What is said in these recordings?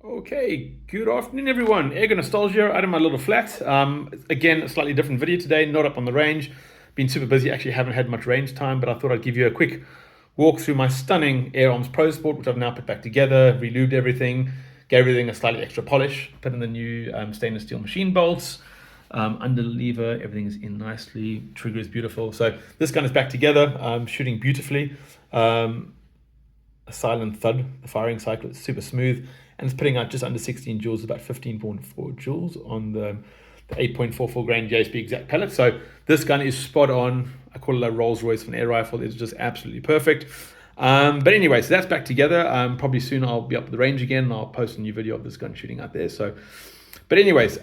Okay, good afternoon everyone. Ego Nostalgia out of my little flat. Again, a slightly different video today, not up on the range. Been super busy, actually haven't had much range time, but I thought I'd give you a quick walk through my stunning AirArms Pro Sport, which I've now put back together, re-lubed everything, gave everything a slightly extra polish, put in the new stainless steel machine bolts, under the lever, everything is in nicely, trigger is beautiful. So this gun is back together, shooting beautifully. A silent thud. The firing cycle is super smooth, and it's putting out just under 16 joules, about 15.4 joules on the 8.44 grain JSP exact pellet. So this gun is spot on. I call it a Rolls Royce of an air rifle. It's just absolutely perfect. But anyway, so that's back together. Probably soon I'll be up at the range again, and I'll post a new video of this gun shooting out there. So, but anyways,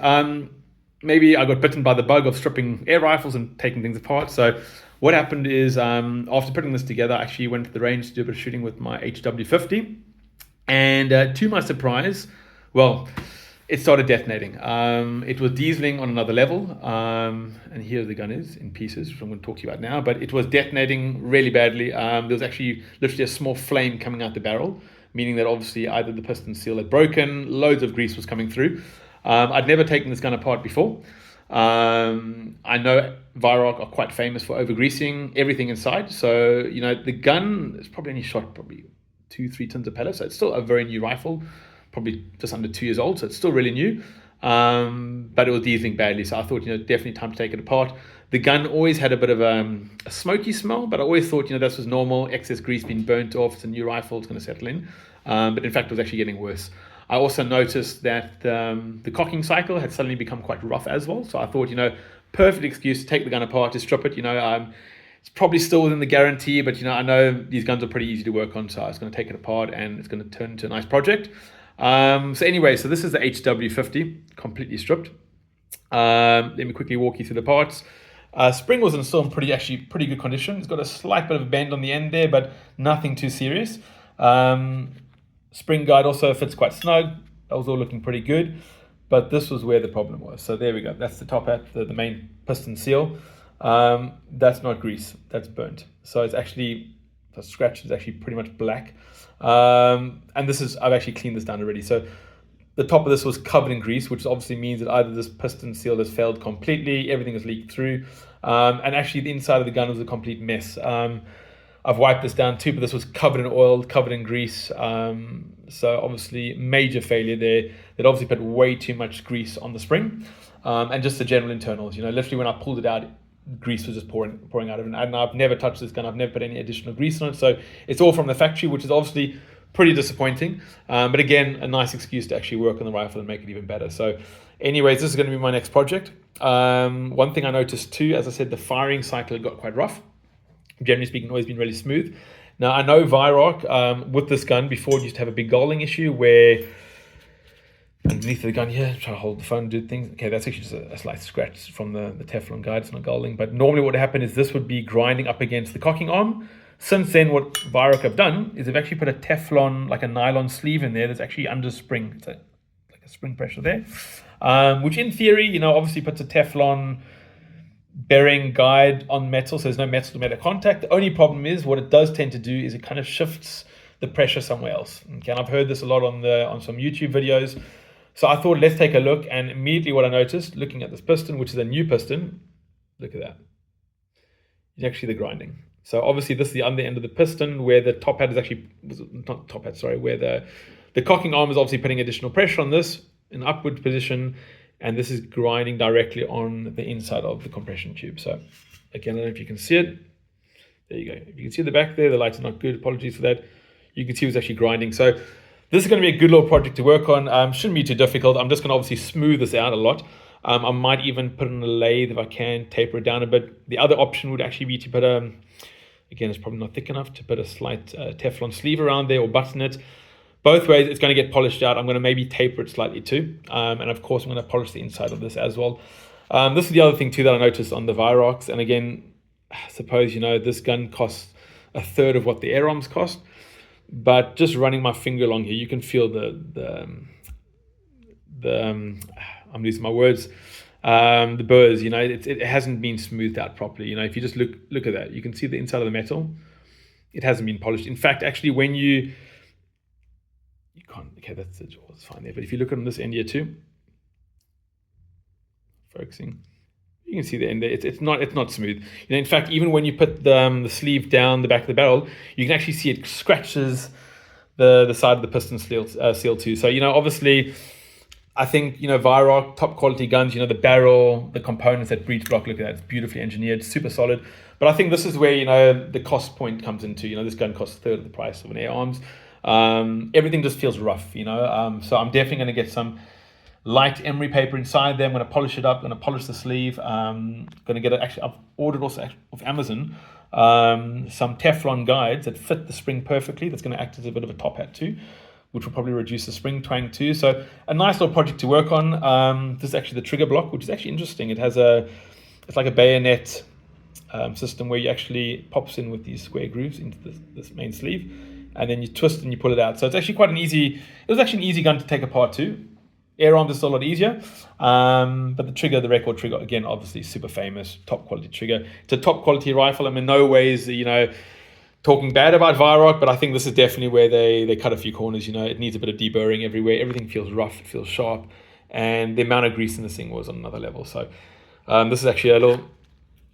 maybe I got bitten by the bug of stripping air rifles and taking things apart. So what happened is, after putting this together, I actually went to the range to do a bit of shooting with my HW50. And to my surprise, well, it started detonating. It was dieseling on another level. And here the gun is in pieces, which I'm going to talk to you about now. But it was detonating really badly. There was actually literally a small flame coming out the barrel, meaning that obviously either the piston seal had broken, loads of grease was coming through. I'd never taken this gun apart before. I know Weihrauch are quite famous for over-greasing everything inside. So, the gun is probably only shot 2-3 tons of pellets. So it's still a very new rifle, probably just under 2 years old. So it's still really new. But it was dieseling badly. So I thought, definitely time to take it apart. The gun always had a bit of a smoky smell, but I always thought, this was normal. Excess grease being burnt off. It's a new rifle. It's going to settle in. But in fact, it was actually getting worse. I also noticed that the cocking cycle had suddenly become quite rough as well. So I thought, perfect excuse to take the gun apart, to strip it. It's probably still within the guarantee, but I know these guns are pretty easy to work on. So I was going to take it apart, and it's going to turn into a nice project. So anyway, so this is the HW50, completely stripped. Let me quickly walk you through the parts. Spring was installed in pretty good condition. It's got a slight bit of a bend on the end there, but nothing too serious. Spring guide also fits quite snug. That was all looking pretty good, but this was where the problem was. So there we go. That's the top hat, the main piston seal. That's not grease, that's burnt. So it's actually, the scratch is actually pretty much black. And I've actually cleaned this down already. So the top of this was covered in grease, which obviously means that either this piston seal has failed completely, everything has leaked through, and actually the inside of the gun was a complete mess. I've wiped this down too, but this was covered in oil, covered in grease. So obviously major failure there. They'd obviously put way too much grease on the spring, and just the general internals. Literally when I pulled it out, grease was just pouring out of it. And I've never touched this gun. I've never put any additional grease on it. So it's all from the factory, which is obviously pretty disappointing. But again, a nice excuse to actually work on the rifle and make it even better. So anyways, this is going to be my next project. One thing I noticed too, as I said, the firing cycle got quite rough. Generally speaking, always been really smooth. Now, I know Weihrauch, with this gun, before it used to have a big galling issue where underneath the gun here, try to hold the phone and do things. Okay, that's actually just a slight scratch from the Teflon guide. It's not galling. But normally what would happen is this would be grinding up against the cocking arm. Since then, what Weihrauch have done is they've actually put a Teflon, like a nylon sleeve in there that's actually under spring. So like a spring pressure there. Which in theory, obviously puts a Teflon bearing guide on metal, so there's no metal to metal contact. The only problem is what it does tend to do is it kind of shifts the pressure somewhere else. Okay, and I've heard this a lot on some YouTube videos. So I thought, let's take a look, and immediately what I noticed, looking at this piston, which is a new piston, look at that. It's actually the grinding. So obviously this is the under end of the piston where the top hat is actually, not top hat, sorry, where the cocking arm is obviously putting additional pressure on this in upward position. And this is grinding directly on the inside of the compression tube. So again, I don't know if you can see it. There you go. If you can see the back there, the light is not good. Apologies for that. You can see it's actually grinding. So this is going to be a good little project to work on. Shouldn't be too difficult. I'm just going to obviously smooth this out a lot. I might even put it on a lathe if I can, taper it down a bit. The other option would actually be to put again, it's probably not thick enough, to put a slight Teflon sleeve around there or button it. Both ways, it's going to get polished out. I'm going to maybe taper it slightly too. And of course, I'm going to polish the inside of this as well. This is the other thing too that I noticed on the Weihrauchs. And again, I suppose, this gun costs a third of what the AirArms cost. But just running my finger along here, you can feel I'm losing my words. The burrs, it hasn't been smoothed out properly. If you just look at that, you can see the inside of the metal. It hasn't been polished. In fact, actually, when you can't, okay, that's the jaw, it's fine there. But if you look on this end here too, focusing, you can see the end there. It's not smooth. In fact, even when you put the sleeve down the back of the barrel, you can actually see it scratches the side of the piston seal too. So obviously, I think Weihrauch, top quality guns. The barrel, the components, that breech block. Look at that; it's beautifully engineered, super solid. But I think this is where the cost point comes into. This gun costs a third of the price of an AirArms. Everything just feels rough. So I'm definitely going to get some light emery paper inside there. I'm going to polish it up. I'm going to polish the sleeve. Going to get it. Actually, I've ordered also off Amazon some Teflon guides that fit the spring perfectly. That's going to act as a bit of a top hat too, which will probably reduce the spring twang too. So a nice little project to work on. This is actually the trigger block, which is actually interesting. It has it's like a bayonet system where you actually pops in with these square grooves into this main sleeve, and then you twist and you pull it out. So it's actually quite it was actually an easy gun to take apart too. AirArms is a lot easier, but the trigger, the record trigger, again, obviously super famous, top quality trigger. It's a top quality rifle. I'm in no ways, talking bad about Weihrauch, but I think this is definitely where they cut a few corners. It needs a bit of deburring everywhere. Everything feels rough, it feels sharp, and the amount of grease in this thing was on another level. So this is actually a little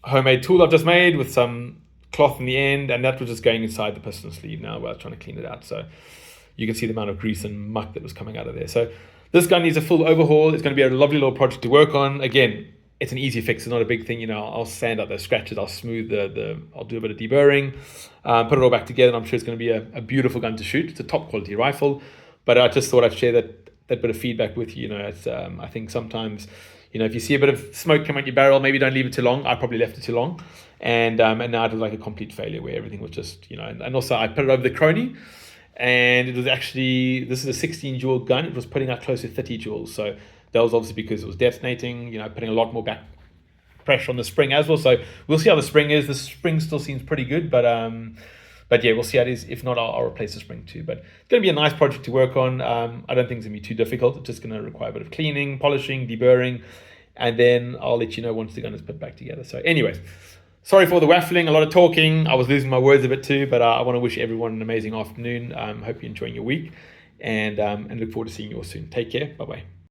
homemade tool I've just made with some cloth in the end, and that was just going inside the piston sleeve now while I was trying to clean it out. So you can see the amount of grease and muck that was coming out of there. So this gun needs a full overhaul. It's going to be a lovely little project to work on. Again, it's an easy fix. It's not a big thing. I'll sand out those scratches. I'll smooth I'll do a bit of deburring, put it all back together. And I'm sure it's going to be a beautiful gun to shoot. It's a top quality rifle, but I just thought I'd share that bit of feedback with you. It's I think sometimes, if you see a bit of smoke come out your barrel, maybe don't leave it too long. I probably left it too long, and now it was like a complete failure where everything was just, and also I put it over the Crony. And it was actually, this is a 16 joule gun. It was putting out close to 30 joules. So that was obviously because it was detonating, putting a lot more back pressure on the spring as well. So we'll see how the spring is. The spring still seems pretty good, but yeah, we'll see how it is. If not, I'll replace the spring too. But it's going to be a nice project to work on. I don't think it's going to be too difficult. It's just going to require a bit of cleaning, polishing, deburring, and then I'll let you know once the gun is put back together. So anyways, sorry for the waffling, a lot of talking. I was losing my words a bit too, but I want to wish everyone an amazing afternoon. Hope you're enjoying your week, and look forward to seeing you all soon. Take care. Bye-bye.